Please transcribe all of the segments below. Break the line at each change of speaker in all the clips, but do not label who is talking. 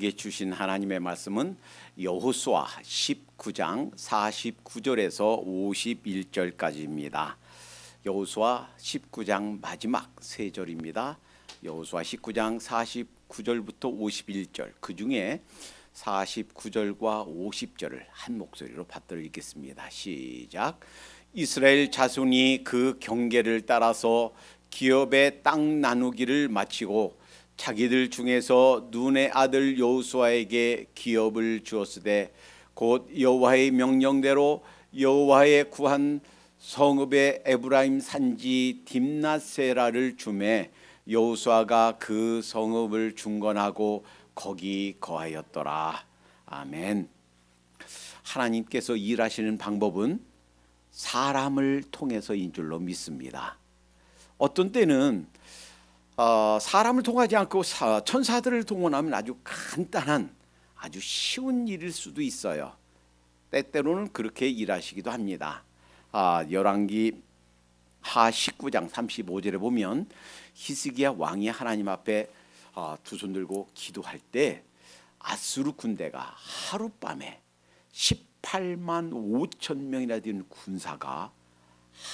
우리에게 주신 하나님의 말씀은 여호수아 19장 49절에서 51절까지입니다. 여호수아 19장 마지막 세 절입니다. 여호수아 19장 49절부터 51절, 그 중에 49절과 50절을 한 목소리로 받들어 읽겠습니다. 시작. 이스라엘 자손이 그 경계를 따라서 기업의 땅 나누기를 마치고 자기들 중에서 눈의 아들 여호수아에게 기업을 주었으되 곧 여호와의 명령대로 여호와의 구한 성읍의 에브라임 산지 딥낫세라를 주매 여호수아가 그 성읍을 중건하고 거기 거하였더라. 아멘. 하나님께서 일하시는 방법은 사람을 통해서인 줄로 믿습니다. 어떤 때는 사람을 통하지 않고 천사들을 동원하면 아주 간단한, 아주 쉬운 일일 수도 있어요. 때때로는 그렇게 일하시기도 합니다. 열왕기 하 19장 35절에 보면 히스기야 왕이 하나님 앞에 두 손 들고 기도할 때 아수르 군대가 하룻밤에 18만 5천 명이나 되는 군사가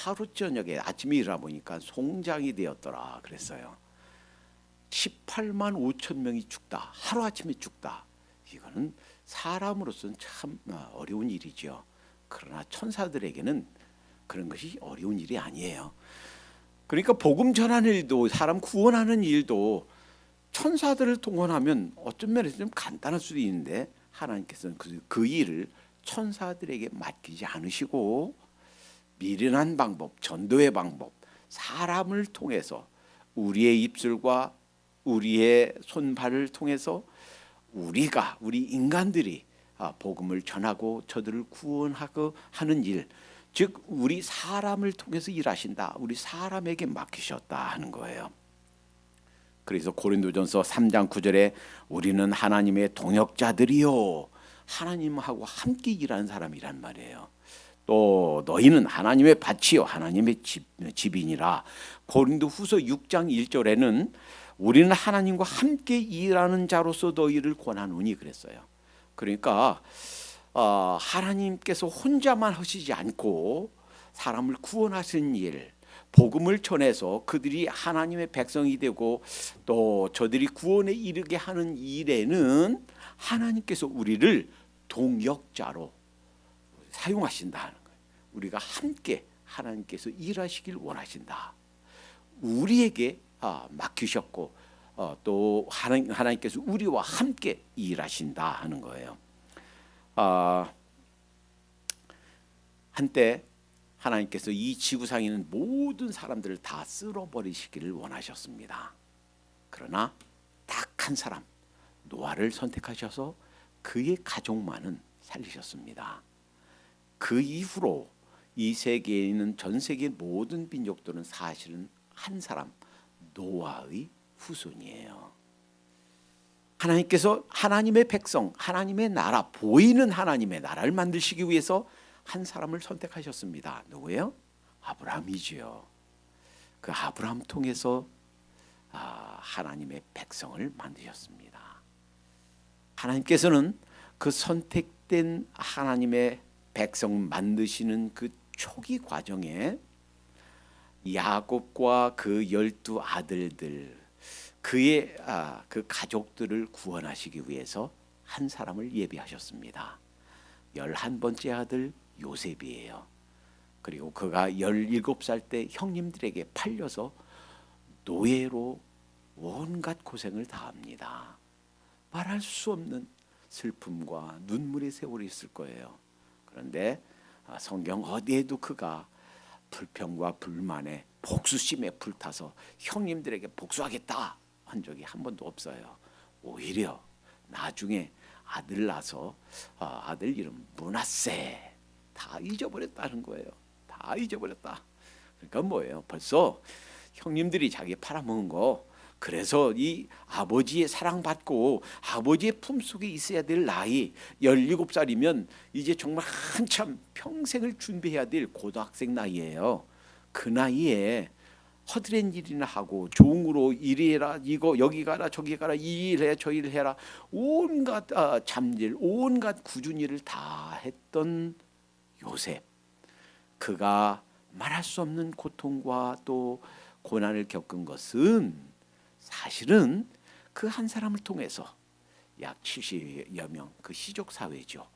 하루 저녁에 아침에 일어나보니까 송장이 되었더라 그랬어요. 18만 5천 명이 죽다, 하루아침에 죽다. 이거는 사람으로서는 참 어려운 일이죠. 그러나 천사들에게는 그런 것이 어려운 일이 아니에요. 그러니까 복음 전하는 일도, 사람 구원하는 일도 천사들을 동원하면 어떤 면에서 좀 간단할 수도 있는데 하나님께서는 그 일을 천사들에게 맡기지 않으시고 미련한 방법, 전도의 방법, 사람을 통해서 우리의 입술과 우리의 손발을 통해서 우리 인간들이 복음을 전하고 저들을 구원하고 하는 일, 즉 우리 사람을 통해서 일하신다, 우리 사람에게 맡기셨다 하는 거예요. 그래서 고린도전서 3장 9절에 우리는 하나님의 동역자들이요, 하나님하고 함께 일하는 사람이란 말이에요. 또 너희는 하나님의 밭이요 하나님의 집이니라. 고린도후서 6장 1절에는 우리는 하나님과 함께 일하는 자로서 너희를 권하노니 그랬어요. 그러니까 하나님께서 혼자만 하시지 않고 사람을 구원하시는 일, 복음을 전해서 그들이 하나님의 백성이 되고 또 저들이 구원에 이르게 하는 일에는 하나님께서 우리를 동역자로 사용하신다는 거예요. 우리가 함께 하나님께서 일하시길 원하신다. 우리에게 맡기셨고 또 하나님께서 우리와 함께 일하신다 하는 거예요. 한때 하나님께서 이 지구상에 있는 모든 사람들을 다 쓸어버리시기를 원하셨습니다. 그러나 딱 한 사람, 노아를 선택하셔서 그의 가족만은 살리셨습니다. 그 이후로 이 세계에 있는 전 세계 모든 민족들은 사실은 한 사람, 노아의 후손이에요. 하나님께서 하나님의 백성, 하나님의 나라, 보이는 하나님의 나라를 만드시기 위해서 한 사람을 선택하셨습니다. 누구예요? 아브라함이지요. 그 아브라함 통해서 하나님의 백성을 만드셨습니다. 하나님께서는 그 선택된 하나님의 백성 만드시는 그 초기 과정에 야곱과 그 12 아들들, 그의 그 가족들을 구원하시기 위해서 한 사람을 예비하셨습니다. 11번째 아들 요셉이에요. 그리고 그가 17살 때 형님들에게 팔려서 노예로 온갖 고생을 다합니다. 말할 수 없는 슬픔과 눈물의 세월이 있을 거예요. 그런데 성경 어디에도 그가 불평과 불만에 복수심에 불타서 형님들에게 복수하겠다 한 적이 한 번도 없어요. 오히려 나중에 아들 낳아서 아들 이름 므낫세, 다 잊어버렸다는 거예요. 다 잊어버렸다. 그러니까 뭐예요? 벌써 형님들이 자기 팔아먹은 거, 그래서 이 아버지의 사랑받고 아버지의 품속에 있어야 될 나이 17살이면 이제 정말 한참 평생을 준비해야 될 고등학생 나이예요. 그 나이에 허드렛 일이나 하고 종으로 이리 해라, 이거 여기 가라, 저기 가라, 이 일 해, 저 일 해라, 온갖 잠질, 온갖 굳은 일을 다 했던 요셉. 그가 말할 수 없는 고통과 또 고난을 겪은 것은 사실은 그 한 사람을 통해서 약 70여 명 그 시족 사회죠.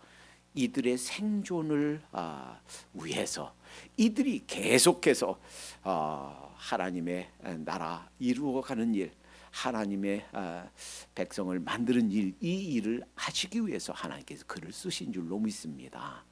이들의 생존을 위해서 이들이 계속해서 하나님의 나라 이루어가는 일, 하나님의 백성을 만드는 일, 이 일을 하시기 위해서 하나님께서 그를 쓰신 줄로 믿습니다.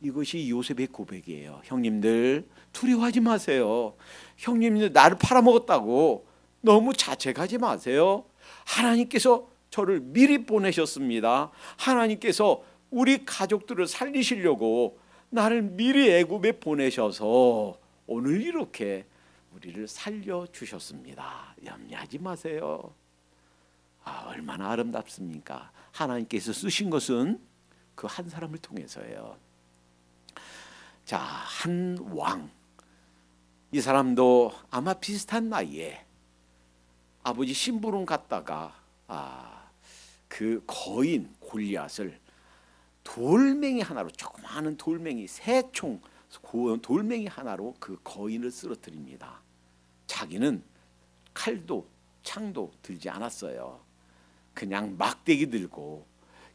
이것이 요셉의 고백이에요. 형님들 두려워하지 마세요. 형님들 나를 팔아먹었다고 너무 자책하지 마세요. 하나님께서 저를 미리 보내셨습니다. 하나님께서 우리 가족들을 살리시려고 나를 미리 애굽에 보내셔서 오늘 이렇게 우리를 살려주셨습니다. 염려하지 마세요. 얼마나 아름답습니까? 하나님께서 쓰신 것은 그 한 사람을 통해서예요. 자, 한 왕, 이 사람도 아마 비슷한 나이에 아버지 심부름 갔다가 그 거인 골리앗을 돌멩이 하나로, 조그마한 돌멩이 새총 돌멩이 하나로 그 거인을 쓰러뜨립니다. 자기는 칼도 창도 들지 않았어요. 그냥 막대기 들고,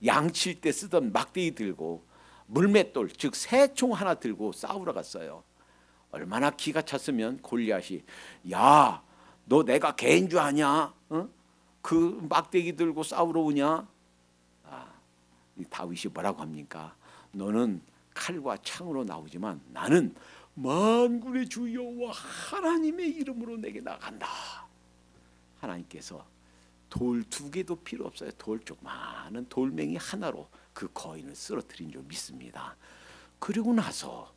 양칠 때 쓰던 막대기 들고, 물맷돌 즉 새총 하나 들고 싸우러 갔어요. 얼마나 기가 찼으면 골리앗이 야, 너 내가 개인 줄 아냐? 그 막대기 들고 싸우러 오냐? 다윗이 뭐라고 합니까? 너는 칼과 창으로 나오지만 나는 만군의 주 여호와 하나님의 이름으로 내게 나간다. 하나님께서 돌 2개도 필요 없어요. 돌 조그마한 돌멩이 하나로 그 거인을 쓰러뜨린 줄 믿습니다. 그리고 나서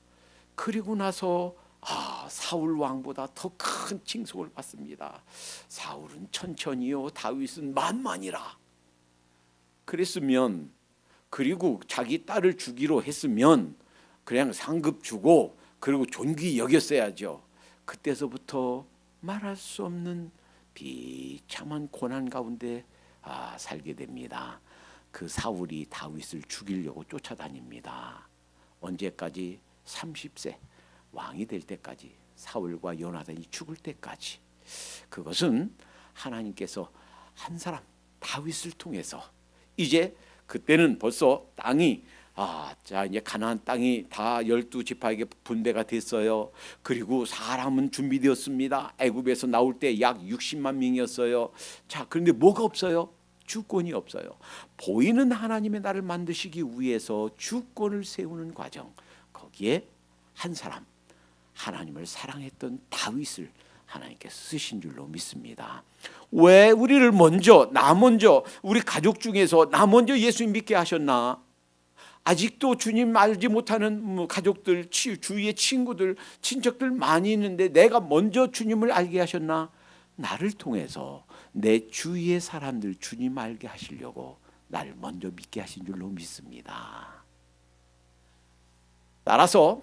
사울 왕보다 더 큰 칭송을 받습니다. 사울은 천천히요, 다윗은 만만이라. 그랬으면, 그리고 자기 딸을 주기로 했으면 그냥 상급 주고 그리고 존귀 여겼어야죠. 그때서부터 말할 수 없는 비참한 고난 가운데 살게 됩니다. 그 사울이 다윗을 죽이려고 쫓아다닙니다. 언제까지? 30세 왕이 될 때까지, 사울과 요나단이 죽을 때까지. 그것은 하나님께서 한 사람 다윗을 통해서, 이제 그때는 벌써 땅이 자 이제 가나안 땅이 다 12지파에게 분배가 됐어요. 그리고 사람은 준비되었습니다. 애굽에서 나올 때 약 60만 명이었어요. 자, 그런데 뭐가 없어요? 주권이 없어요. 보이는 하나님의 나라를 만드시기 위해서 주권을 세우는 과정, 거기에 한 사람, 하나님을 사랑했던 다윗을 하나님께서 쓰신 줄로 믿습니다. 왜 우리를 나 먼저 우리 가족 중에서 나 먼저 예수님 믿게 하셨나? 아직도 주님 알지 못하는 가족들, 주위의 친구들, 친척들 많이 있는데 내가 먼저 주님을 알게 하셨나? 나를 통해서 내 주위의 사람들 주님 알게 하시려고 나를 먼저 믿게 하신 줄로 믿습니다. 따라서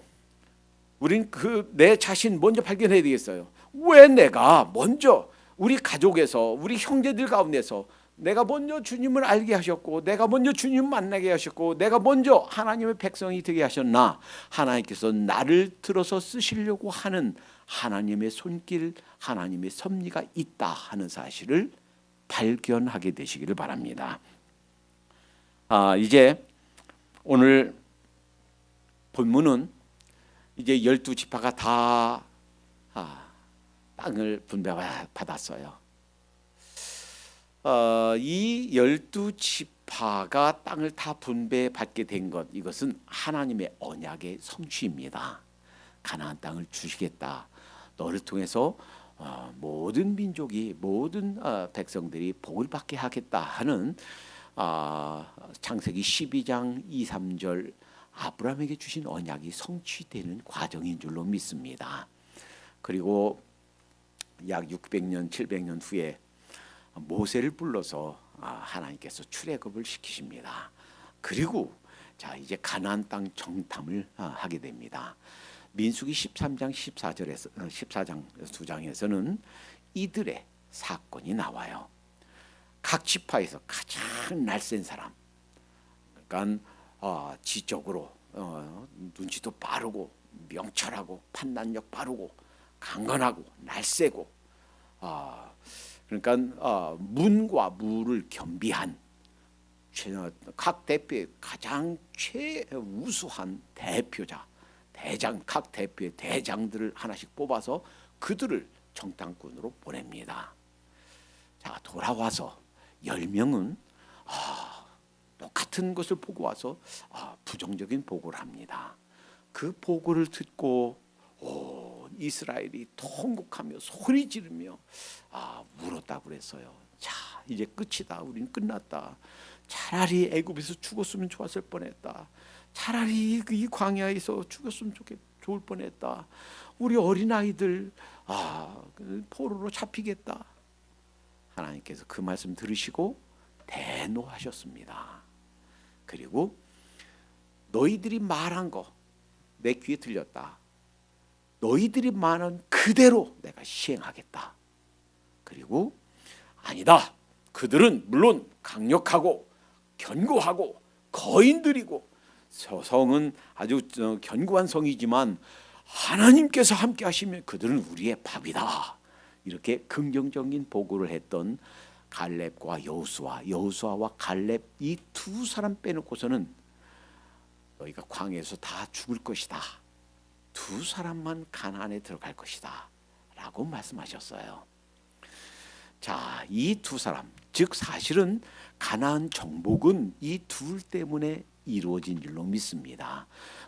우린 내 자신 먼저 발견해야 되겠어요. 왜 내가 먼저 우리 가족에서, 우리 형제들 가운데서 내가 먼저 주님을 알게 하셨고, 내가 먼저 주님 만나게 하셨고, 내가 먼저 하나님의 백성이 되게 하셨나? 하나님께서 나를 들어서 쓰시려고 하는 하나님의 손길, 하나님의 섭리가 있다 하는 사실을 발견하게 되시기를 바랍니다. 이제 오늘 본문은 이제 12지파가 다 땅을 분배받았어요. 이 12지파가 땅을 다 분배받게 된 것, 이것은 하나님의 언약의 성취입니다. 가나안 땅을 주시겠다. 너를 통해서 모든 민족이, 모든 백성들이 복을 받게 하겠다 하는 창세기 12장 2, 3절 아브라함에게 주신 언약이 성취되는 과정인 줄로 믿습니다. 그리고 약 600년, 700년 후에 모세를 불러서 하나님께서 출애굽을 시키십니다. 그리고 자 이제 가나안 땅 정탐을 하게 됩니다. 민수기 13장 14절에서 14장 2장에서는 이들의 사건이 나와요. 각 지파에서 가장 날쌘 사람, 그러니까 지적으로 눈치도 빠르고 명철하고 판단력 빠르고 강건하고 날쌔고, 그러니까 문과 무를 겸비한 각 대표의 가장 최우수한 대표자, 대장, 각 대표의 대장들을 하나씩 뽑아서 그들을 정탐꾼으로 보냅니다. 자, 돌아와서 10명은 똑같은 것을 보고 와서 부정적인 보고를 합니다. 그 보고를 듣고 이스라엘이 통곡하며 소리 지르며 울었다고 그랬어요. 자, 이제 끝이다. 우리는 끝났다. 차라리 애굽에서 죽었으면 좋았을 뻔했다. 차라리 이 광야에서 죽었으면 좋을 뻔했다. 우리 어린아이들 포로로 잡히겠다. 하나님께서 그 말씀 들으시고 대노하셨습니다. 그리고 너희들이 말한 거 내 귀에 들렸다. 너희들이 말한 그대로 내가 시행하겠다. 그리고 아니다. 그들은 물론 강력하고 견고하고 거인들이고 성은 아주 견고한 성이지만 하나님께서 함께 하시면 그들은 우리의 밥이다. 이렇게 긍정적인 보고를 했던 갈렙과 여호수아와 갈렙, 이 두 사람 빼놓고서는 너희가 광야에서 다 죽을 것이다. 두 사람만 가나안에 들어갈 것이다 라고 말씀하셨어요. 자, 이 두 사람, 즉 사실은 가나안 정복은 이 둘 때문에 이루어진 일로 믿습니다.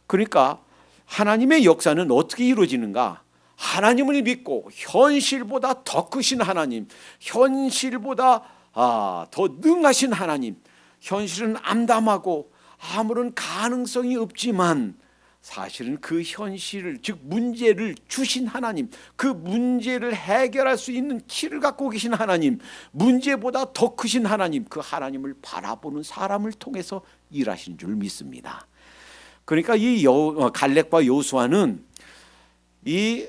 그러니까 하나님의 역사는 어떻게 이루어지는가? 하나님을 믿고 현실보다 더 크신 하나님, 현실보다 더 능하신 하나님, 현실은 암담하고 아무런 가능성이 없지만 사실은 그 현실을, 즉 문제를 주신 하나님, 그 문제를 해결할 수 있는 키를 갖고 계신 하나님, 문제보다 더 크신 하나님, 그 하나님을 바라보는 사람을 통해서 일하신 줄 믿습니다. 그러니까 이 갈렙과 여호수아는 이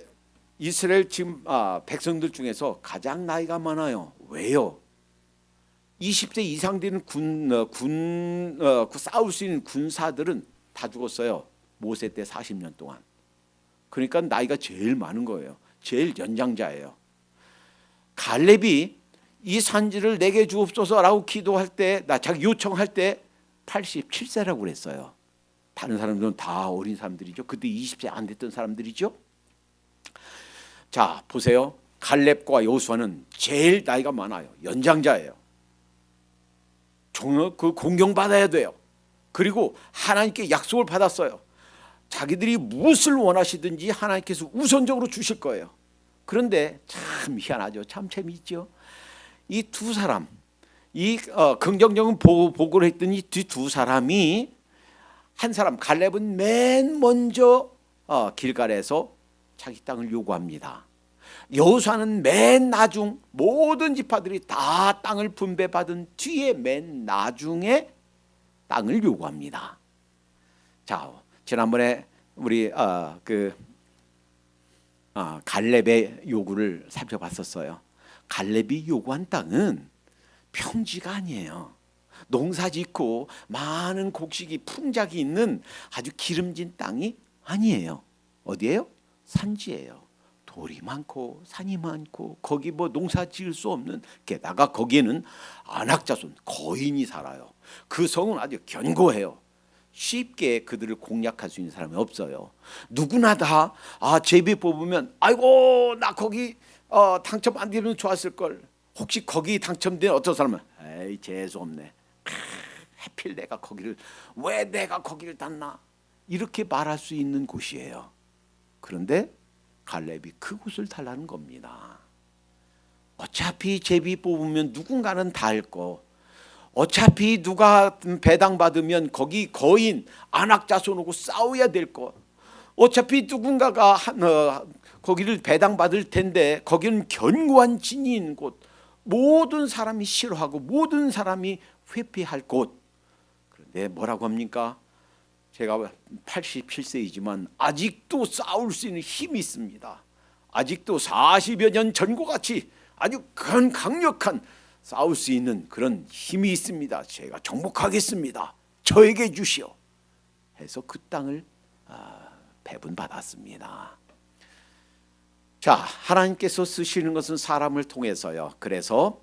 이스라엘 지금 백성들 중에서 가장 나이가 많아요. 왜요? 20세 이상 되는 싸울 수 있는 군사들은 다 죽었어요. 모세 때 40년 동안. 그러니까 나이가 제일 많은 거예요. 제일 연장자예요. 갈렙이 이 산지를 내게 주옵소서라고 기도할 때, 자기 요청할 때 87세라고 그랬어요. 다른 사람들은 다 어린 사람들이죠. 그때 20세 안 됐던 사람들이죠. 자, 보세요. 갈렙과 여호수아는 제일 나이가 많아요. 연장자예요. 그 공경받아야 돼요. 그리고 하나님께 약속을 받았어요. 자기들이 무엇을 원하시든지 하나님께서 우선적으로 주실 거예요. 그런데 참 희한하죠. 참 재미있죠. 이 두 사람, 이 긍정적인 보고를 했던 이 두 사람이, 한 사람 갈렙은 맨 먼저 길갈에서 자기 땅을 요구합니다. 여호수아는 맨 나중, 모든 지파들이 다 땅을 분배받은 뒤에 맨 나중에 땅을 요구합니다. 자, 지난번에 우리 갈렙의 요구를 살펴봤었어요. 갈렙이 요구한 땅은 평지가 아니에요. 농사짓고 많은 곡식이 풍작이 있는 아주 기름진 땅이 아니에요. 어디예요? 산지예요. 돌이 많고 산이 많고 거기 뭐 농사 지을 수 없는, 게다가 거기에는 안악자손 거인이 살아요. 그 성은 아주 견고해요. 쉽게 그들을 공략할 수 있는 사람이 없어요. 누구나 다 제비 뽑으면 아이고 나 거기 당첨 안 되면 좋았을 걸. 혹시 거기 당첨된 어떤 사람은 에이 재수 없네. 하필 왜 내가 거기를 땄나? 이렇게 말할 수 있는 곳이에요. 그런데 갈렙이 그곳을 달라는 겁니다. 어차피 제비 뽑으면 누군가는 다 할 거. 어차피 누가 배당받으면 거기 거인 안악자손 오고 싸워야 될 거. 어차피 누군가가 거기를 배당받을 텐데 거기는 견고한 진이 있는 곳, 모든 사람이 싫어하고 모든 사람이 회피할 곳. 그런데 뭐라고 합니까? 제가 87세이지만 아직도 싸울 수 있는 힘이 있습니다. 아직도 40여 년 전과 같이 아주 강력한 싸울 수 있는 그런 힘이 있습니다. 제가 정복하겠습니다. 저에게 주시오. 해서 그 땅을 배분받았습니다. 자, 하나님께서 쓰시는 것은 사람을 통해서요. 그래서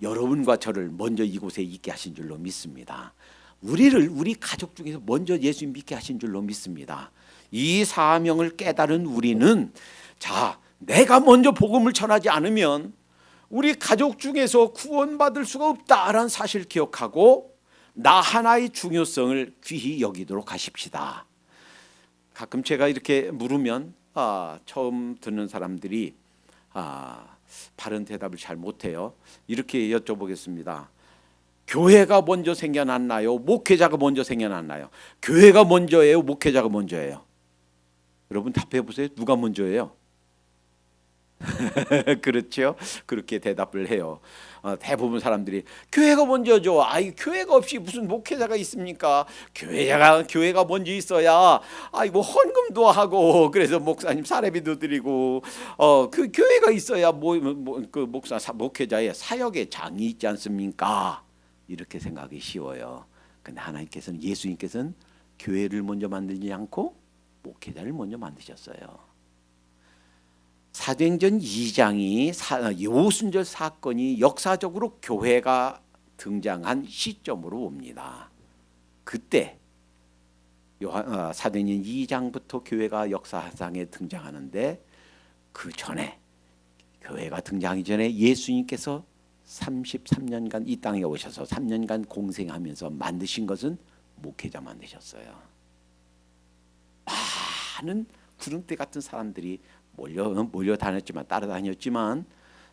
여러분과 저를 먼저 이곳에 있게 하신 줄로 믿습니다. 우리 가족 중에서 먼저 예수 믿게 하신 줄로 믿습니다. 이 사명을 깨달은 우리는 자, 내가 먼저 복음을 전하지 않으면 우리 가족 중에서 구원받을 수가 없다라는 사실을 기억하고 나 하나의 중요성을 귀히 여기도록 하십시다. 가끔 제가 이렇게 물으면 처음 듣는 사람들이 바른 대답을 잘 못해요. 이렇게 여쭤보겠습니다. 교회가 먼저 생겨났나요? 목회자가 먼저 생겨났나요? 교회가 먼저예요? 목회자가 먼저예요? 여러분 답해 보세요. 누가 먼저예요? 그렇죠? 그렇게 대답을 해요. 대부분 사람들이 교회가 먼저죠. 교회가 없이 무슨 목회자가 있습니까? 교회가 먼저 있어야 뭐 헌금도 하고 그래서 목사님 사례비도 드리고 그 교회가 있어야 그 목회자의 사역의 장이 있지 않습니까? 이렇게 생각이 쉬워요. 근데 하나님께서는 예수님께서는 교회를 먼저 만들지 않고 목회자를 먼저 만드셨어요. 사도행전 2장이 여호순절 사건이 역사적으로 교회가 등장한 시점으로 봅니다. 그때 사도행전 2장부터 교회가 역사상에 등장하는데 그 전에 교회가 등장하기 전에 예수님께서 33년간 이 땅에 오셔서 3년간 공생하면서 만드신 것은 목회자 만드셨어요. 많은 구름대 같은 사람들이 몰려 다녔지만 따라다녔지만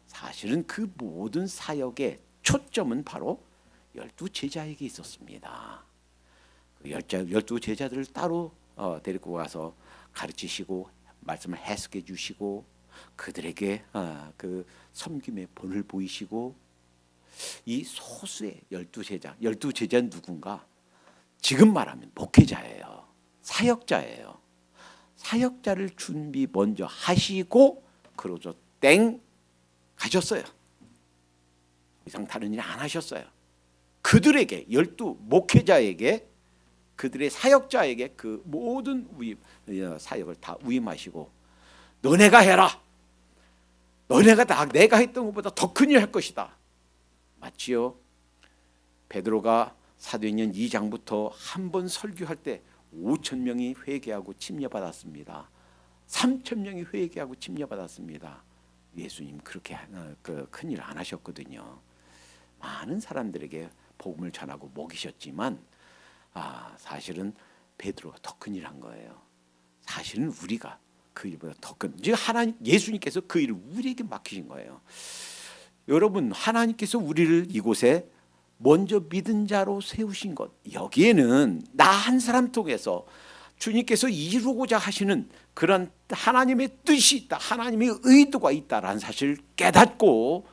사실은 그 모든 사역의 초점은 바로 12제자에게 있었습니다. 그 12제자들을 따로 데리고 가서 가르치시고 말씀을 해석해 주시고 그들에게 그 섬김의 본을 보이시고 이 소수의 12제자는 누군가? 지금 말하면 목회자예요. 사역자예요. 사역자를 준비 먼저 하시고 그러죠. 땡 가셨어요. 이상 다른 일 안 하셨어요. 그들에게 12 목회자에게 그들의 사역자에게 그 모든 사역을 다 위임하시고 너네가 해라. 너네가 다 내가 했던 것보다 더 큰 일 할 것이다. 맞지요? 베드로가 사도행전 2장부터 한 번 설교할 때 5,000명이 회개하고 침례받았습니다. 3,000명이 회개하고 침례받았습니다. 예수님 그렇게 큰 일 안 하셨거든요. 많은 사람들에게 복음을 전하고 먹이셨지만 사실은 베드로가 더 큰 일 한 거예요. 사실은 우리가 그 일보다 더 큰, 하나님 예수님께서 그 일을 우리에게 맡기신 거예요. 여러분 하나님께서 우리를 이곳에 먼저 믿은 자로 세우신 것, 여기에는 나 한 사람 통해서 주님께서 이루고자 하시는 그런 하나님의 뜻이 있다, 하나님의 의도가 있다라는 사실을 깨닫고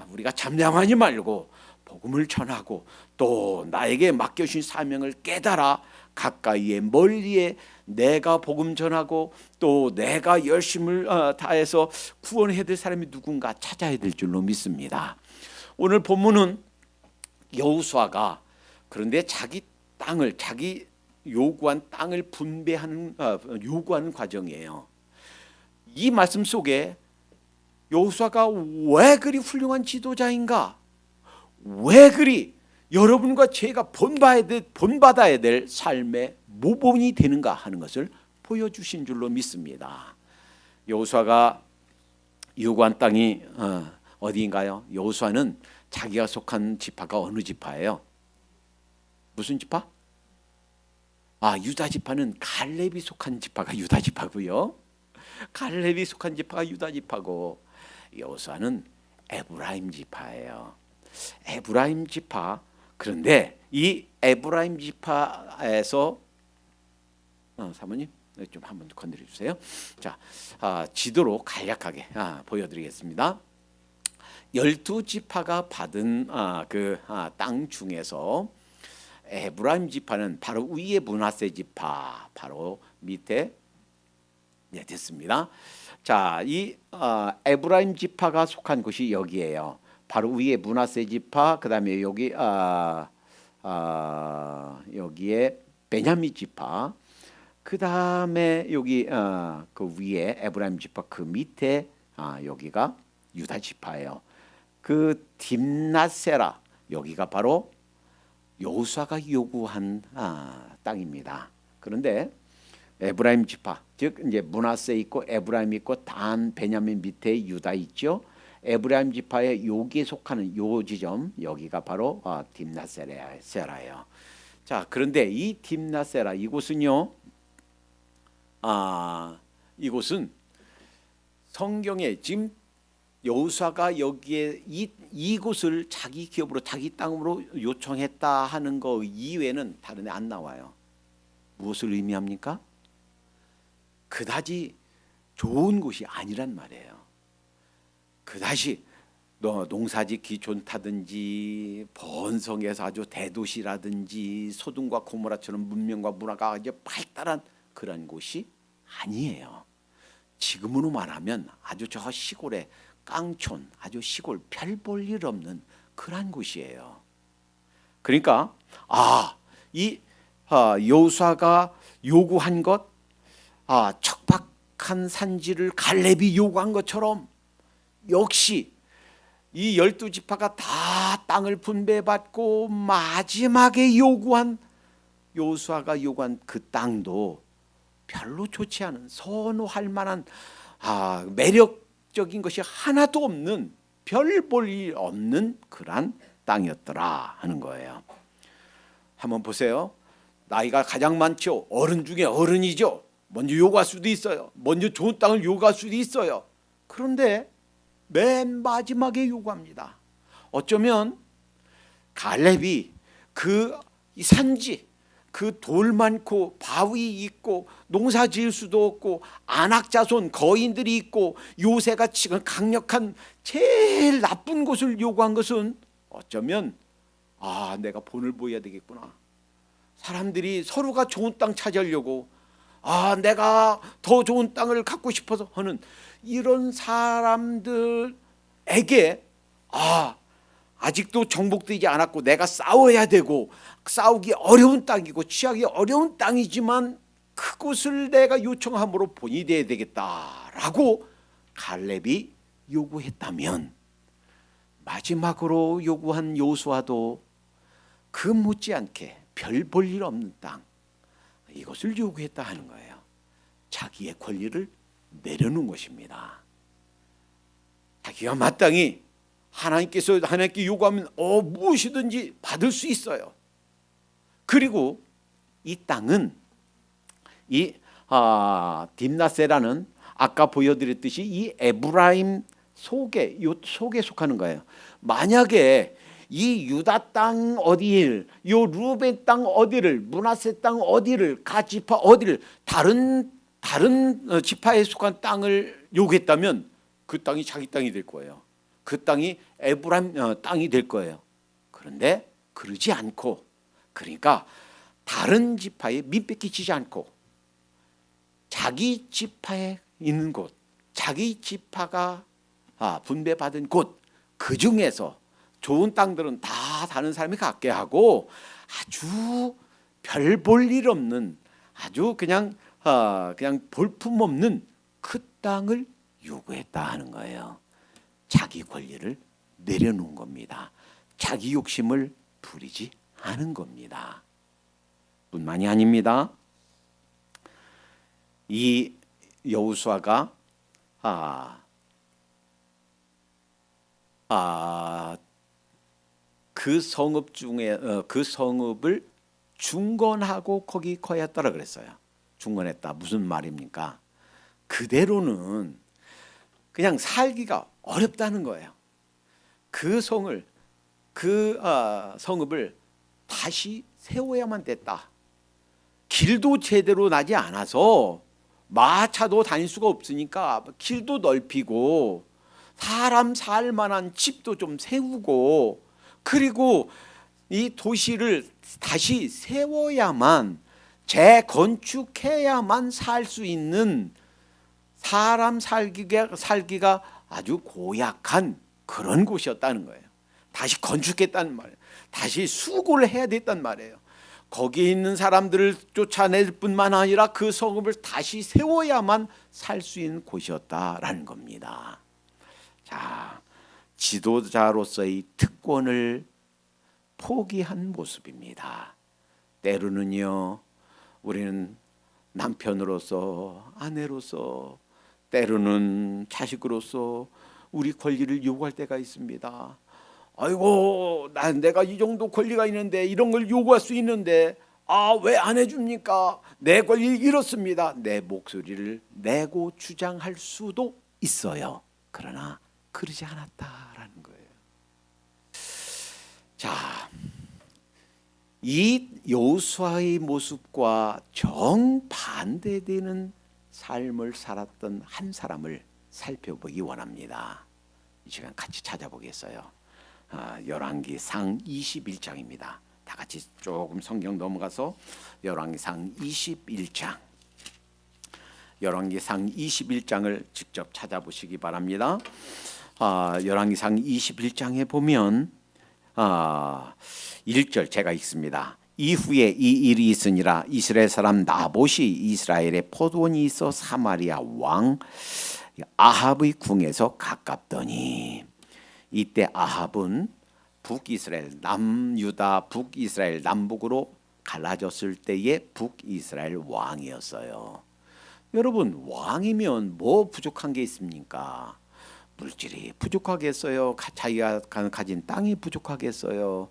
우리가 잠잠하지 말고 복음을 전하고 또 나에게 맡겨주신 사명을 깨달아 가까이에 멀리에 내가 복음 전하고 또 내가 열심을 다해서 구원해야 될 사람이 누군가 찾아야 될 줄로 믿습니다. 오늘 본문은 여호수아가 그런데 자기 요구한 땅을 분배하는 요구하는 과정이에요. 이 말씀 속에 여호수아가 왜 그리 훌륭한 지도자인가? 왜 그리 여러분과 제가 본받아야 될 삶의 모범이 되는가 하는 것을 보여주신 줄로 믿습니다. 여호수아가 요구한 땅이 어디인가요? 여호수아는 자기가 속한 지파가 어느 지파예요? 무슨 지파? 유다 지파는 갈렙이 속한 지파가 유다 지파고요. 갈렙이 속한 지파가 유다 지파고 여호수아는 에브라임 지파예요. 에브라임 지파. 그런데 이 에브라임 지파에서 사모님 좀 한번 건드려 주세요. 자, 지도로 간략하게 보여드리겠습니다. 12지파가 받은 그 땅 중에서 에브라임 지파는 바로 위에 므낫세 지파, 바로 밑에 됐습니다. 자, 이 에브라임 지파가 속한 곳이 여기에요. 바로 위에 므낫세 지파, 그다음에 여기 여기에 베냐민 지파, 그다음에 여기 그 위에 에브라임 지파 그 밑에 여기가 유다 지파예요. 그 딥낫세라 여기가 바로 여호수아가 요구한 땅입니다. 그런데 에브라임 지파, 즉 이제 므낫세 있고 에브라임 있고 단, 베냐민 밑에 유다 있죠. 에브라임 지파의 여기에 속하는 요 지점 여기가 바로 딥낫세라예요. 자, 그런데 이 딥낫세라 이곳은요, 이곳은 성경에 지금 여호수아가 여기에 이곳을 자기 기업으로 자기 땅으로 요청했다 하는 거 이외에는 다른 데 안 나와요. 무엇을 의미합니까? 그다지 좋은 곳이 아니란 말이에요. 그다지 농사짓기 좋다든지 번성해서 아주 대도시라든지 소돔과 고모라처럼 문명과 문화가 아주 발달한 그런 곳이 아니에요. 지금으로 말하면 아주 저 시골의 깡촌, 아주 시골 별 볼 일 없는 그런 곳이에요. 그러니까 이 여호수아가 요구한 것, 척박한 산지를 갈렙이 요구한 것처럼 역시 이 12지파가 다 땅을 분배받고 마지막에 여호수아가 요구한 그 땅도 별로 좋지 않은, 선호할 만한 매력적인 것이 하나도 없는, 별 볼 일 없는 그러한 땅이었더라 하는 거예요. 한번 보세요. 나이가 가장 많죠. 어른 중에 어른이죠. 먼저 요구할 수도 있어요. 먼저 좋은 땅을 요구할 수도 있어요. 그런데 맨 마지막에 요구합니다. 어쩌면 갈렙이 그 산지, 그 돌 많고 바위 있고 농사 지을 수도 없고 안악자손 거인들이 있고 요새가 지금 강력한 제일 나쁜 곳을 요구한 것은 어쩌면 내가 본을 보여야 되겠구나. 사람들이 서로가 좋은 땅 찾으려고 내가 더 좋은 땅을 갖고 싶어서 하는 이런 사람들에게 아직도 정복되지 않았고 내가 싸워야 되고 싸우기 어려운 땅이고 취하기 어려운 땅이지만 그곳을 내가 요청함으로 본이 되어야 되겠다라고 갈렙이 요구했다면 마지막으로 요구한 여호수아도 그 못지않게 별 볼 일 없는 땅, 이것을 요구했다 하는 거예요. 자기의 권리를 내려놓은 것입니다. 자기가 마땅히 하나님께 요구하면 무엇이든지 받을 수 있어요. 그리고 이 땅은 이 딥낫세라는 아까 보여드렸듯이 이 에브라임 속에 속하는 거예요. 만약에 이 유다 땅 어디를, 요 루벤 땅 어디를, 므낫세 땅 어디를, 갓 지파 어디를 다른 지파에 속한 땅을 요구했다면 그 땅이 자기 땅이 될 거예요. 그 땅이 에브라임 땅이 될 거예요. 그런데 그러지 않고, 그러니까 다른 지파에 민폐 끼치지 않고 자기 지파에 있는 곳, 자기 지파가 분배받은 곳, 그 중에서 좋은 땅들은 다 다른 사람이 갖게 하고 아주 별 볼 일 없는, 아주 그냥 볼품 없는 그 땅을 요구했다 하는 거예요. 자기 권리를 내려놓은 겁니다. 자기 욕심을 부리지 않은 겁니다. 뿐만이 아닙니다. 이 여호수아가 그 성읍 중에 그 성읍을 중건하고 거기 거했더라 그랬어요. 중건했다 무슨 말입니까? 그대로는 그냥 살기가 어렵다는 거예요. 그 성읍을 다시 세워야만 됐다. 길도 제대로 나지 않아서 마차도 다닐 수가 없으니까 길도 넓히고 사람 살 만한 집도 좀 세우고, 그리고 이 도시를 다시 세워야만, 재건축해야만 살 수 있는, 사람 살기가 아주 고약한 그런 곳이었다는 거예요. 다시 건축했다는 말이에요. 다시 수고를 해야 됐단 말이에요. 거기에 있는 사람들을 쫓아낼 뿐만 아니라 그 성읍을 다시 세워야만 살 수 있는 곳이었다라는 겁니다. 자, 지도자로서의 특권을 포기한 모습입니다. 때로는요, 우리는 남편으로서, 아내로서, 때로는 자식으로서 우리 권리를 요구할 때가 있습니다. 아이고, 내가 이 정도 권리가 있는데, 이런 걸 요구할 수 있는데, 왜 안 해줍니까? 내 권리 이렇습니다. 내 목소리를 내고 주장할 수도 있어요. 그러나 그러지 않았다라는 거예요. 자, 이 여호수아의 모습과 정반대되는 삶을 살았던 한 사람을 살펴보기 원합니다. 이 시간 같이 찾아보겠어요. 열왕기상 21장입니다. 다 같이 조금 성경 넘어가서 열왕기상 21장, 열왕기상 21장을 직접 찾아보시기 바랍니다. 열왕기상 21장에 보면 1절 제가 읽습니다. 이후에 이 일이 있으니라. 이스라엘 사람 나봇이 이스라엘에 포도원이 있어 사마리아 왕 아합의 궁에서 가깝더니, 이때 아합은 북이스라엘, 남유다 북이스라엘 남북으로 갈라졌을 때의 북이스라엘 왕이었어요. 여러분, 왕이면 뭐 부족한 게 있습니까? 물질이 부족하겠어요? 자기가 가진 땅이 부족하겠어요?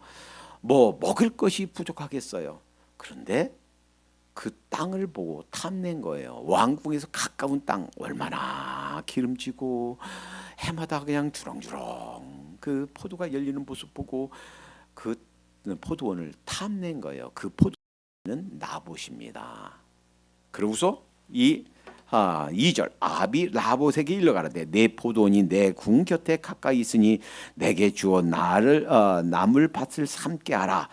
뭐 먹을 것이 부족하겠어요? 그런데 그 땅을 보고 탐낸 거예요. 왕궁에서 가까운 땅, 얼마나 기름지고 해마다 그냥 주렁주렁 그 포도가 열리는 모습 보고 그 포도원을 탐낸 거예요. 그 포도원은 나봇입니다. 그러고서 2절 아합이 나봇에게 일러가라되 내 포도원이 내 궁 곁에 가까이 있으니 내게 주어 나물 밭을 삼게 하라.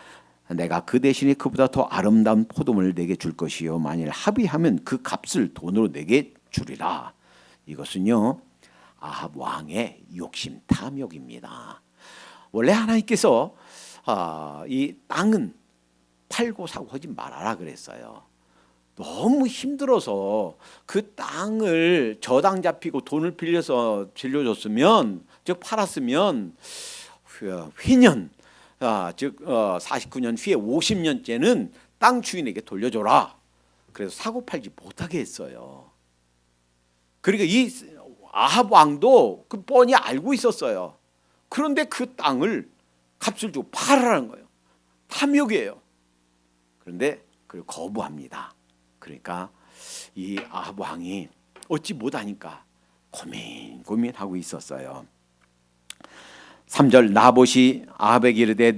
내가 그 대신에 그보다 더 아름다운 포도원을 내게 줄 것이요 만일 합의하면 그 값을 돈으로 내게 주리라. 이것은요, 아합 왕의 욕심 탐욕입니다. 원래 하나님께서 이 땅은 팔고 사고 하지 말아라 그랬어요. 너무 힘들어서 그 땅을 저당 잡히고 돈을 빌려줬으면, 즉 팔았으면 휘년, 즉 49년 후에 50년째는 땅 주인에게 돌려줘라. 그래서 사고 팔지 못하게 했어요. 그러니까 이 아합 왕도 그 뻔히 알고 있었어요. 그런데 그 땅을 값을 주고 팔으라는 거예요. 탐욕이에요. 그런데 그걸 거부합니다. 그러니까 이 아합 왕이 어찌 못하니까 고민하고 있었어요. 3절 나봇이 아합에게 이르되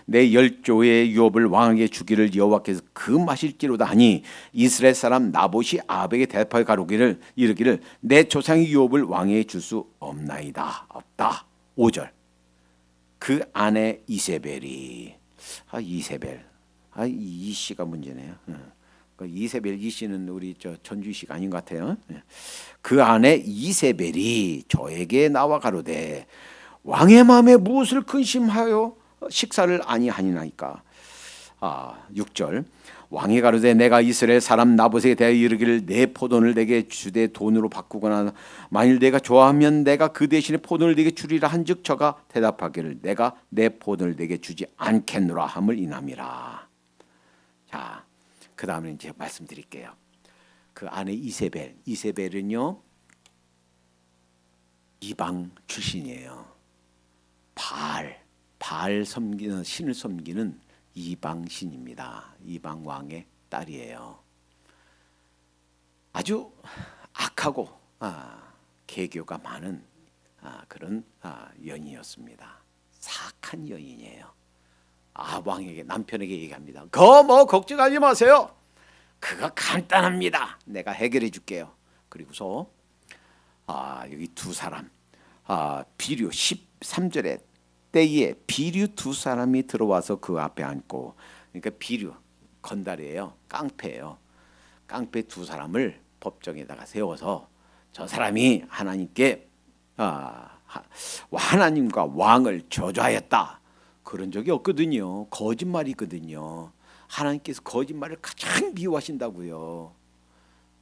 내 열조의 유업을 왕에게 주기를 여호와께서 금하실지로다 하니, 이스라엘 사람 나봇이 아합에게 대답하여 가로기를 이르기를 내 조상의 유업을 왕에게 줄 수 없다. 5절 그 아내 이세벨이 이세벨 이 씨가 문제네요. 이세벨 이 씨는 우리 전주희 씨가 아닌 것 같아요. 그 아내 이세벨이 저에게 나와 가로되 왕의 마음에 무엇을 근심하여 식사를 아니하니나이까. 6절 왕이 가로되 내가 이스라엘 사람 나봇에 대하여 이르기를 내 포도원을 내게 주되 돈으로 바꾸거나 만일 내가 좋아하면 내가 그 대신에 포도원을 내게 주리라 한즉 저가 대답하기를 내가 내 포도원을 내게 주지 않겠노라 함을 인함이라. 자, 그 다음에 이제 말씀드릴게요. 그 아내 이세벨은요 이방 출신이에요. 바알 섬기는 신을 섬기는 이방 신입니다. 이방 왕의 딸이에요. 아주 악하고 개교가 많은 그런 여인이었습니다. 사악한 여인이에요. 아합 왕에게, 남편에게 얘기합니다. 뭐 걱정하지 마세요. 그거 간단합니다. 내가 해결해 줄게요. 그리고서 여기 두 사람 비료 13절에 때에 비류 두 사람이 들어와서 그 앞에 앉고, 그러니까 비류 건달이에요. 깡패예요. 깡패 두 사람을 법정에다가 세워서 저 사람이 하나님께 하나님과 왕을 저주하였다. 그런 적이 없거든요. 거짓말이거든요. 하나님께서 거짓말을 가장 미워하신다고요.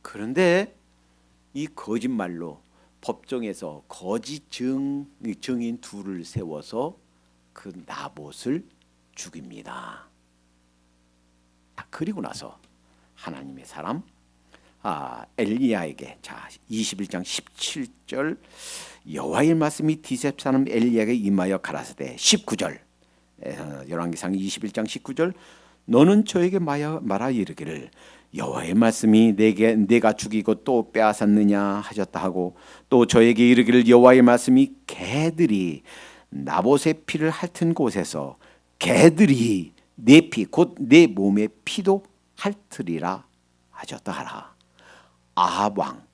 그런데 이 거짓말로 법정에서 거짓 증인 둘을 세워서 그 나봇을 죽입니다. 그리고 나서 하나님의 사람 엘리야에게 21장 17절 여호와의 말씀이 디셉 사람 엘리야에게 임하여 가라사대 19절 열왕기상 21장 19절 너는 저에게 말하 이르기를 여호와의 말씀이 내가 죽이고 또 빼앗았느냐 하셨다 하고 또 저에게 이르기를 여호와의 말씀이 개들이 나봇의 피를 핥은 곳에서 개들이 내 피 곧 내 몸의 피도 핥으리라 하셨다 하라. 아합 왕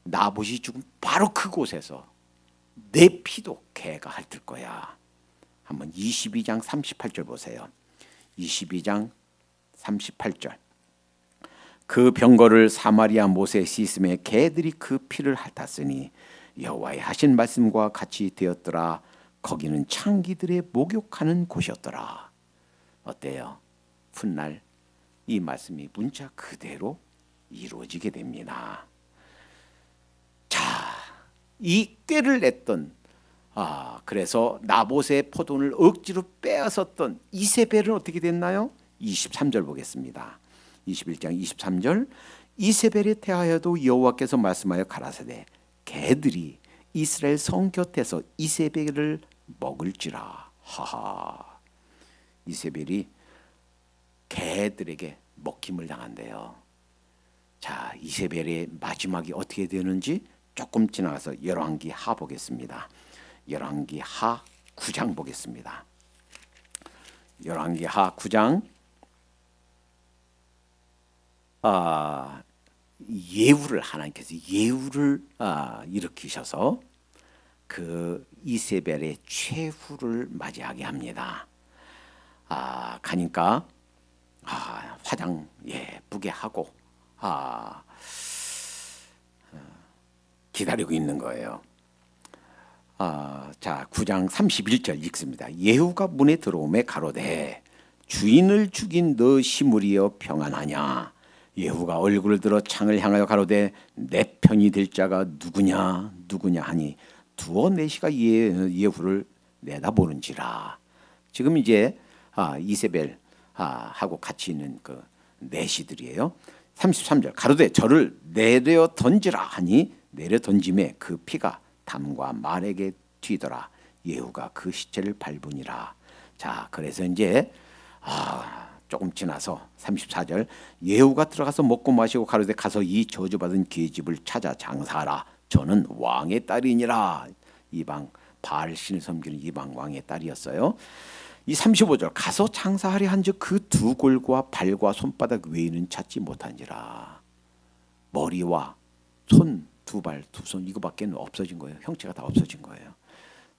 나봇이 죽은 바로 그곳에서 내 피도 개가 핥을 거야. 한번 22장 38절 보세요. 22장 38절 그 병거를 사마리아 못에 씻음에 개들이 그 피를 핥았으니 여호와의 하신 말씀과 같이 되었더라. 거기는 창기들의 목욕하는 곳이었더라. 어때요? 훗날 이 말씀이 문자 그대로 이루어지게 됩니다. 자, 이 꾀를 냈던 그래서 나봇의 포도원을 억지로 빼앗았던 이세벨은 어떻게 됐나요? 23절 보겠습니다. 21장 23절 이세벨에 대하여도 여호와께서 말씀하여 가라사대 개들이 이스라엘 성 곁에서 이세벨을 먹을지라. 하하. 이세벨이 개들에게 먹힘을 당한대요. 자, 이세벨의 마지막이 어떻게 되는지 조금 지나가서 열왕기하 보겠습니다. 열왕기하 9장 보겠습니다. 열왕기하 9장 예후를 하나님께서 예후를 일으키셔서 그 이세벨의 최후를 맞이하게 합니다. 가니까 화장 예쁘게 하고 기다리고 있는 거예요. 자, 9장 31절 읽습니다. 예후가 문에 들어오매 가로되 주인을 죽인 너 시므리여 평안하냐. 예후가 얼굴을 들어 창을 향하여 가로되 내 편이 될 자가 누구냐 하니 두어 내시가 예후를 내다보는지라. 지금 이제 이세벨 하고 같이 있는 그 내시들이에요. 33절 가로되 저를 내려 던지라 하니 내려 던짐에 그 피가 담과 말에게 튀더라. 예후가 그 시체를 밟으니라. 자, 그래서 이제 조금 지나서 34절 예후가 들어가서 먹고 마시고 가로되 가서 이 저주받은 계집을 찾아 장사하라. 저는 왕의 딸이니라. 이방 바알 신을 섬기는 이방 왕의 딸이었어요. 이 35절 가서 장사하려 한즉 그 두 골과 발과 손바닥 외에는 찾지 못한지라. 머리와 손, 두 발, 두 손 이거밖에 없어진 거예요. 형체가 다 없어진 거예요.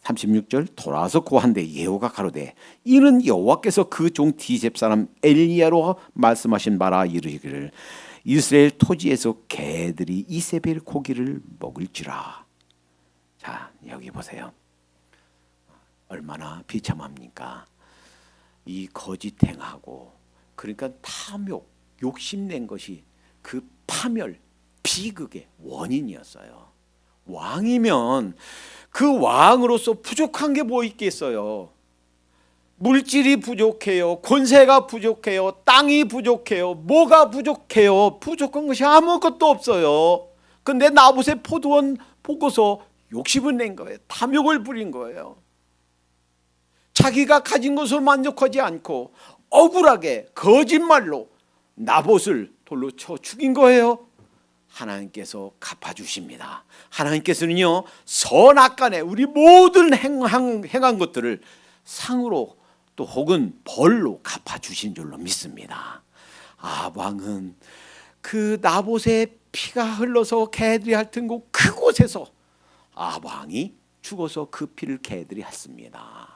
36절 돌아와서 고한데 예후가 가로되 이는 여호와께서 그 종 디셉 사람 엘리야로 말씀하신 바라 이르기를 이스라엘 토지에서 개들이 이세벨 고기를 먹을지라. 자, 여기 보세요. 얼마나 비참합니까? 이 거짓 행하고 그러니까 탐욕, 욕심낸 것이 그 파멸, 비극의 원인이었어요. 왕이면 그 왕으로서 부족한 게 뭐 있겠어요? 물질이 부족해요. 권세가 부족해요. 땅이 부족해요. 뭐가 부족해요? 부족한 것이 아무것도 없어요. 근데 나봇의 포도원 보고서 욕심을 낸 거예요. 탐욕을 부린 거예요. 자기가 가진 것을 만족하지 않고 억울하게 거짓말로 나봇을 돌로 쳐 죽인 거예요. 하나님께서 갚아주십니다. 하나님께서는요 선악간에 우리 모든 행한 것들을 상으로 또 혹은 벌로 갚아주신 줄로 믿습니다. 왕은 그 나봇의 피가 흘러서 개들이 핥은 그곳에서 왕이 죽어서 그 피를 개들이 핥습니다.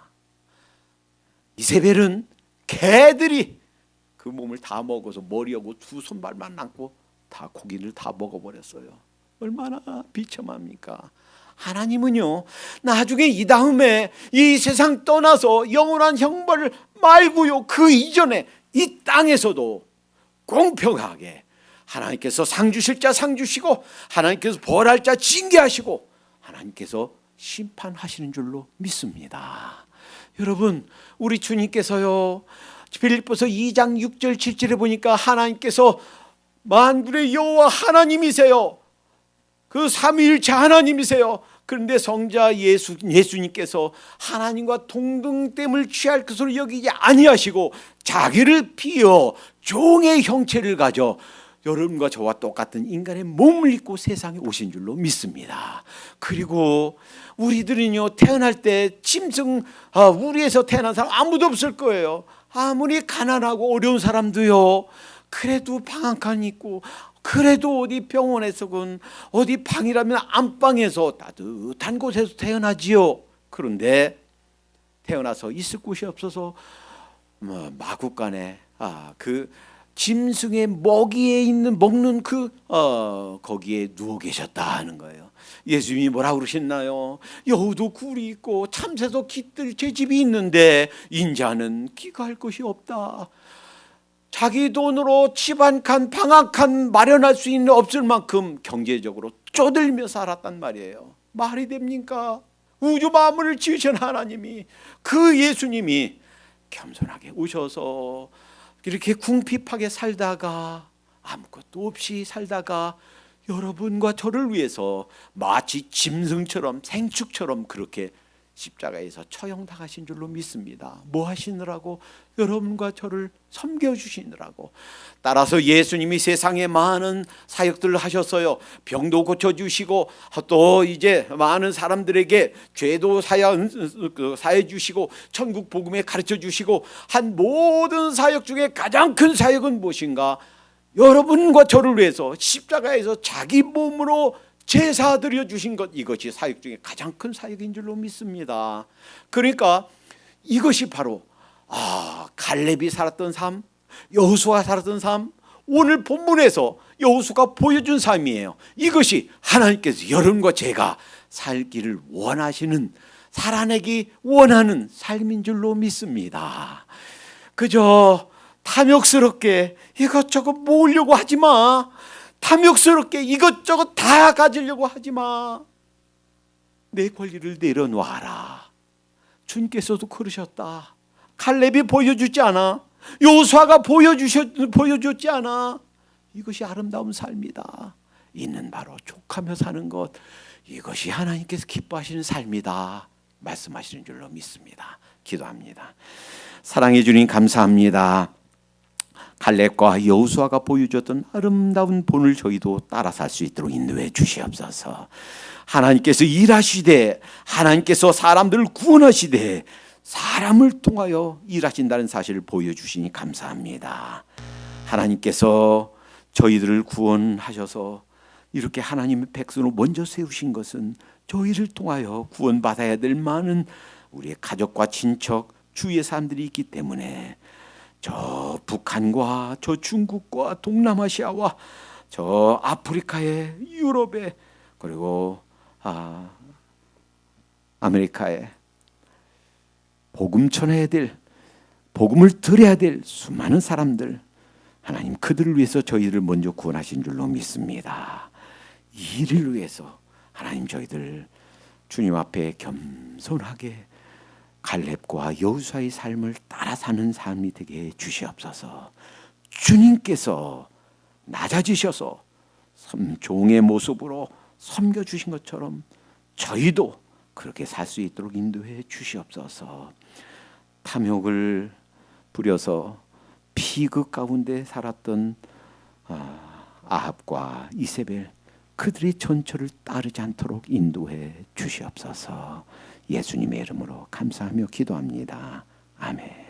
이세벨은 개들이 그 몸을 다 먹어서 머리하고 두 손발만 남고 다 고기를 다 먹어버렸어요. 얼마나 비참합니까? 하나님은요, 나중에 이 다음에 이 세상 떠나서 영원한 형벌을 말고요, 그 이전에 이 땅에서도 공평하게 하나님께서 상 주실 자 상 주시고 하나님께서 벌할 자 징계하시고 하나님께서 심판하시는 줄로 믿습니다. 여러분, 우리 주님께서요, 빌립보서 2장 6절 7절에 보니까 하나님께서 만군의 여호와 하나님이세요. 그 삼위일체 하나님이세요. 그런데 성자 예수님께서 하나님과 동등됨을 취할 것으로 여기지 아니하시고 자기를 비어 종의 형체를 가져 여러분과 저와 똑같은 인간의 몸을 입고 세상에 오신 줄로 믿습니다. 그리고 우리들은요, 태어날 때 짐승 우리에서 태어난 사람 아무도 없을 거예요. 아무리 가난하고 어려운 사람도요, 그래도 방 한 칸 있고 그래도 어디 병원에서건 어디 방이라면 안방에서 따뜻한 곳에서 태어나지요. 그런데 태어나서 있을 곳이 없어서 마구간에 그 짐승의 먹이에 있는 먹는 거기에 누워 계셨다 하는 거예요. 예수님이 뭐라고 그러셨나요? 여우도 굴이 있고 참새도 깃들 제 집이 있는데 인자는 기갈 곳이 없다. 자기 돈으로 집 한 칸, 방 한 칸 마련할 수 있는 없을 만큼 경제적으로 쪼들며 살았단 말이에요. 말이 됩니까? 우주 만물을 지으신 하나님이, 그 예수님이 겸손하게 오셔서 이렇게 궁핍하게 살다가 아무것도 없이 살다가 여러분과 저를 위해서 마치 짐승처럼 생축처럼 그렇게 십자가에서 처형당하신 줄로 믿습니다. 뭐 하시느라고? 여러분과 저를 섬겨주시느라고. 따라서 예수님이 세상에 많은 사역들을 하셨어요. 병도 고쳐주시고 또 이제 많은 사람들에게 죄도 사해 주시고 천국 복음에 가르쳐 주시고 한 모든 사역 중에 가장 큰 사역은 무엇인가? 여러분과 저를 위해서 십자가에서 자기 몸으로 제사 드려 주신 것, 이것이 사역 중에 가장 큰 사역인 줄로 믿습니다. 그러니까 이것이 바로 갈렙이 살았던 삶, 여호수아가 살았던 삶, 오늘 본문에서 여호수아가 보여준 삶이에요. 이것이 하나님께서 여러분과 제가 살기를 원하시는, 살아내기 원하는 삶인 줄로 믿습니다. 그저 탐욕스럽게 이것저것 모으려고 하지 마. 탐욕스럽게 이것저것 다 가지려고 하지 마. 내 권리를 내려놓아라. 주님께서도 그러셨다. 갈렙이 보여주지 않아? 여호수아가 보여줬지 않아? 이것이 아름다운 삶이다. 있는 바로 족하며 사는 것, 이것이 하나님께서 기뻐하시는 삶이다 말씀하시는 줄로 믿습니다. 기도합니다. 사랑해 주님 감사합니다. 갈렙과 여호수아가 보여줬던 아름다운 본을 저희도 따라 살 수 있도록 인도해 주시옵소서. 하나님께서 일하시되, 하나님께서 사람들을 구원하시되 사람을 통하여 일하신다는 사실을 보여주시니 감사합니다. 하나님께서 저희들을 구원하셔서 이렇게 하나님의 백성으로 먼저 세우신 것은 저희를 통하여 구원받아야 될 많은 우리의 가족과 친척, 주위의 사람들이 있기 때문에 저 북한과 저 중국과 동남아시아와 저 아프리카에, 유럽에, 그리고 아메리카에 복음 전해야 될, 복음을 드려야 될 수많은 사람들, 하나님 그들을 위해서 저희를 먼저 구원하신 줄로 믿습니다. 이 일을 위해서 하나님 저희들 주님 앞에 겸손하게 갈렙과 여호수아의 삶을 따라 사는 삶이 되게 주시옵소서. 주님께서 낮아지셔서 종의 모습으로 섬겨주신 것처럼 저희도 그렇게 살 수 있도록 인도해 주시옵소서. 탐욕을 부려서 비극 가운데 살았던 아합과 이세벨, 그들의 전철을 따르지 않도록 인도해 주시옵소서. 예수님의 이름으로 감사하며 기도합니다. 아멘.